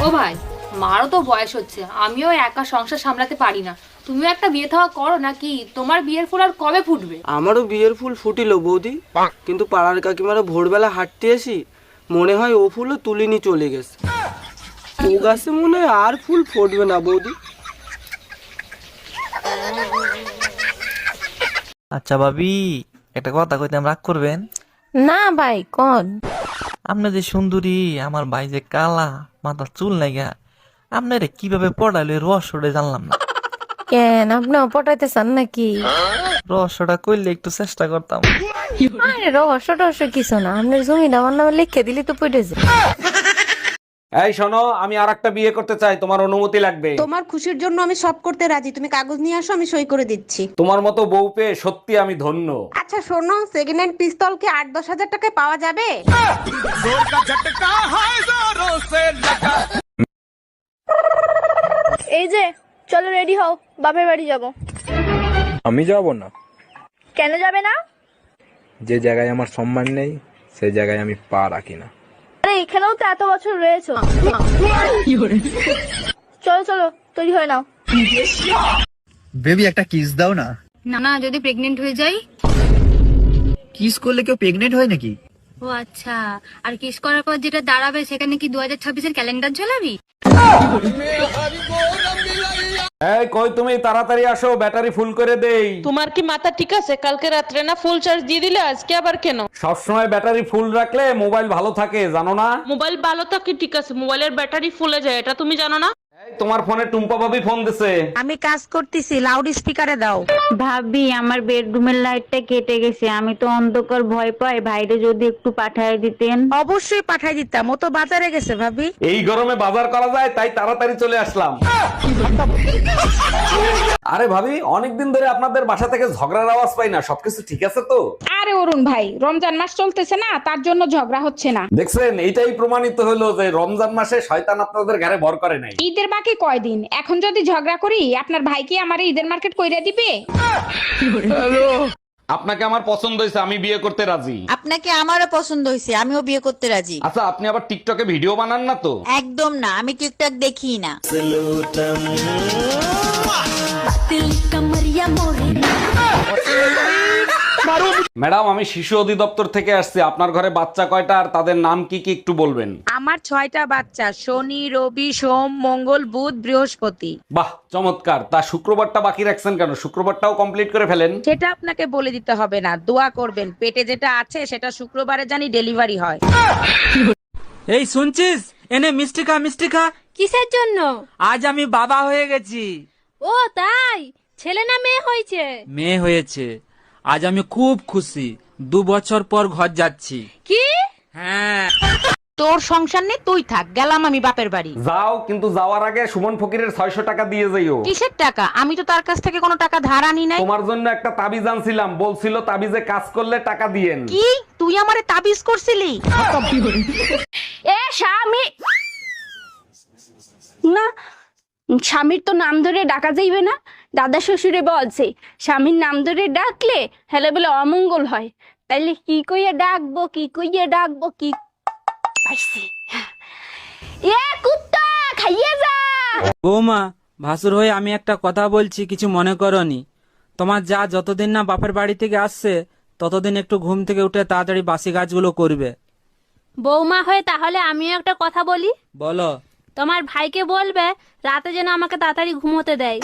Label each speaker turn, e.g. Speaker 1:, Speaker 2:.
Speaker 1: ও ভাই, মারও তো বয়স হচ্ছে, আমিও একা সংসার সামলাতে পারি না। তুমিও একটা বিয়ে থাওয়া করো নাকি? তোমার বিয়ের ফুল আর কবে ফুটবে?
Speaker 2: আমারও বিয়ের ফুল ফুটিল বৌদি, কিন্তু পাড়ার কাকিমারা ভোরবেলা হাঁটতে আসি, মনে হয় ও ফুলও তুলিনি চলে গেছে। ও গাছে মনে হয় আর ফুল ফুটবে না বৌদি।
Speaker 3: আচ্ছা ভাবি, একটা কথা কইতাম, রাগ করবেন
Speaker 4: না ভাই কোন?
Speaker 3: আপনি যে সুন্দরী, আমার ভাই যে কালা, মাথার চুল নাইগা, আপনারে কিভাবে পড়াইলে রহস্যটা জানলাম না।
Speaker 4: কেন আপনিও পটাইতে চান নাকি?
Speaker 3: রহস্যটা কইলে একটু চেষ্টা করতাম।
Speaker 4: আরে রহস্য টহস্য কিছু না, আপনার জমিটা আমার নামে লিখে দিলে তো পড়ে যায়।
Speaker 5: এই শোনো, আমি আরেকটা বিয়ে করতে চাই, তোমার অনুমতি লাগবে।
Speaker 6: তোমার খুশির জন্য আমি সব করতে রাজি, তুমি কাগজ নিয়ে আসো, আমি সই করে দিচ্ছি।
Speaker 5: তোমার মতো বউ পেয়ে সত্যি আমি ধন্য।
Speaker 6: আচ্ছা শোনো, সেকেন্ড হ্যান্ড পিস্তল কি 8-10 হাজার টাকায় পাওয়া যাবে?
Speaker 7: এই যে চলো রেডি হও, বাপের বাড়ি যাব।
Speaker 8: আমি যাব না।
Speaker 7: কেন যাবে না?
Speaker 8: যে জায়গায় আমার সম্মান নেই সেই জায়গায় আমি পা রাখি না।
Speaker 7: আরে এখানেও তো এত বছর রয়েছো। চলো চলো, তৈরি হয়ে নাও।
Speaker 9: বেবি একটা কিস দাও না।
Speaker 1: না না, যদি প্রেগনেন্ট হয়ে যাই?
Speaker 9: কিস করলে কেউ প্রেগনেন্ট হয় নাকি?
Speaker 1: ও আচ্ছা, আর কিস করার পর যেটা দাঁড়াবে সেখানে কি 2026-এর ক্যালেন্ডার ঝোলাবি?
Speaker 5: এই কই তুমি, তাড়াতাড়ি আসো, ব্যাটারি ফুল করে দেই।
Speaker 10: তোমার কি মাথা ঠিক আছে? কালকে রাত্রে না ফুল চার্জ দিয়ে দিলে, আজকে আবার কেন?
Speaker 5: সবসময় ব্যাটারি ফুল রাখলে মোবাইল ভালো থাকে, জানো না?
Speaker 10: মোবাইল ভালো থাকে ঠিক আছে, মোবাইলের ব্যাটারি ফুলে যায়, এটা তুমি জানো না?
Speaker 5: এই তোমার ফোনে টুম্পা ভাবি ফোন দিছে।
Speaker 6: আমি কাজ করতেছি, লাউড স্পিকারে দাও।
Speaker 11: ভাবি আমার বেডরুমের লাইটটা কেটে গেছে, আমি তো অন্ধকার ভয় পাই, ভাইরে যদি একটু পাঠায় দিতেন।
Speaker 6: অবশ্যই পাঠাই দিতাম, ও তো বাজারে গেছে ভাবি।
Speaker 5: এই গরমে বাজার করা যায়, তাই তাড়াতাড়ি চলে আসলাম। আরে ভাবি, অনেকদিন ধরে আপনাদের বাসা থেকে ঝগড়ার আওয়াজ পাই না, সবকিছু ঠিক আছে তো?
Speaker 10: আরে অরুণ ভাই, রমজান মাস চলতেছে না, তার জন্য ঝগড়া হচ্ছে না।
Speaker 5: দেখছেন, এইটাই প্রমাণিত হলো যে রমজান মাসে শয়তান আপনাদের ঘরে ভর করে নাই।
Speaker 10: ঈদের বাকি কয়দিন, এখন যদি ঝগড়া করি আপনার ভাই কি আমার ঈদের মার্কেট কইরা দিবে?
Speaker 5: আপনাকে আমার পছন্দ হয়েছে, আমি বিয়ে করতে রাজি।
Speaker 6: আপনাকে আমারও পছন্দ হয়েছে, আমিও বিয়ে করতে রাজি।
Speaker 5: আচ্ছা, আপনি আবার টিকটকে ভিডিও বানান না তো?
Speaker 6: একদম না, আমি টিকটক দেখি না।
Speaker 5: ম্যাডাম, আমি শিশু অধিদপ্তর থেকে আসছি, আপনার ঘরে বাচ্চা কয়টা আর তাদের নাম কি কি একটু বলবেন?
Speaker 6: আমার 6টা বাচ্চা, শনি, রবি, সোম, মঙ্গল, বুধ, বৃহস্পতি।
Speaker 5: বাহ, চমৎকার। তা শুক্রবারটা বাকি রাখছেন কেন? শুক্রবারটাও কমপ্লিট করে ফেলেন।
Speaker 6: সেটা আপনাকে বলে দিতে হবে না, দোয়া করবেন পেটে যেটা আছে সেটা শুক্রবারে জানি ডেলিভারি হয়।
Speaker 2: এই শুনছিস, এনে মিষ্টি খা, মিষ্টি খা।
Speaker 7: কিসের জন্য?
Speaker 2: আজ আমি বাবা হয়ে গেছি।
Speaker 7: ও তাই? ছেলে না মেয়ে হয়েছে?
Speaker 2: মেয়ে হয়েছে। আজ আমি খুব খুশি, 2 বছর পর ঘর যাচ্ছি।
Speaker 7: কি?
Speaker 2: হ্যাঁ।
Speaker 6: তোর সংসার নেই, তুই থাক, গেলাম আমি বাপের বাড়ি।
Speaker 5: যাও, কিন্তু যাওয়ার আগে সুমন ফকিরের 600 টাকা দিয়ে যাইও।
Speaker 6: কিসের টাকা? আমি তো তার কাছ থেকে কোনো টাকা ধার আনি নাই।
Speaker 5: তোমার জন্য একটা তাবিজ আনছিলাম, বলছিল তাবিজে কাজ করলে টাকা দিয়েন।
Speaker 6: কি তুই আমারে তাবিজ করছিলি?
Speaker 7: এ স্বামী না, স্বামীর তো নাম ধরে ডাকা যাইবে না। দাদা শ্বশুরে বলছে স্বামীর নাম ধরে ডাকলে হেলে বলে অমঙ্গল হয়। তাইলে কি কইয়া ডাকবো, কি কইয়া ডাকবো, কি পাইছি? এ কুত্তা খাইয়ে যা।
Speaker 2: বৌমা, ভাসুর হয়ে আমি একটা কথা বলছি, কিছু মনে করনি। তোমার যা যতদিন না বাপের বাড়ি থেকে আসছে ততদিন একটু ঘুম থেকে উঠে তাড়াতাড়ি বাসি কাজগুলো করবে।
Speaker 7: বৌমা হয়ে তাহলে আমিও একটা কথা বলি।
Speaker 2: বলো।
Speaker 7: তোমার ভাইকে বলবে রাতে যেন আমাকে তাড়াতাড়ি ঘুমোতে দেয়।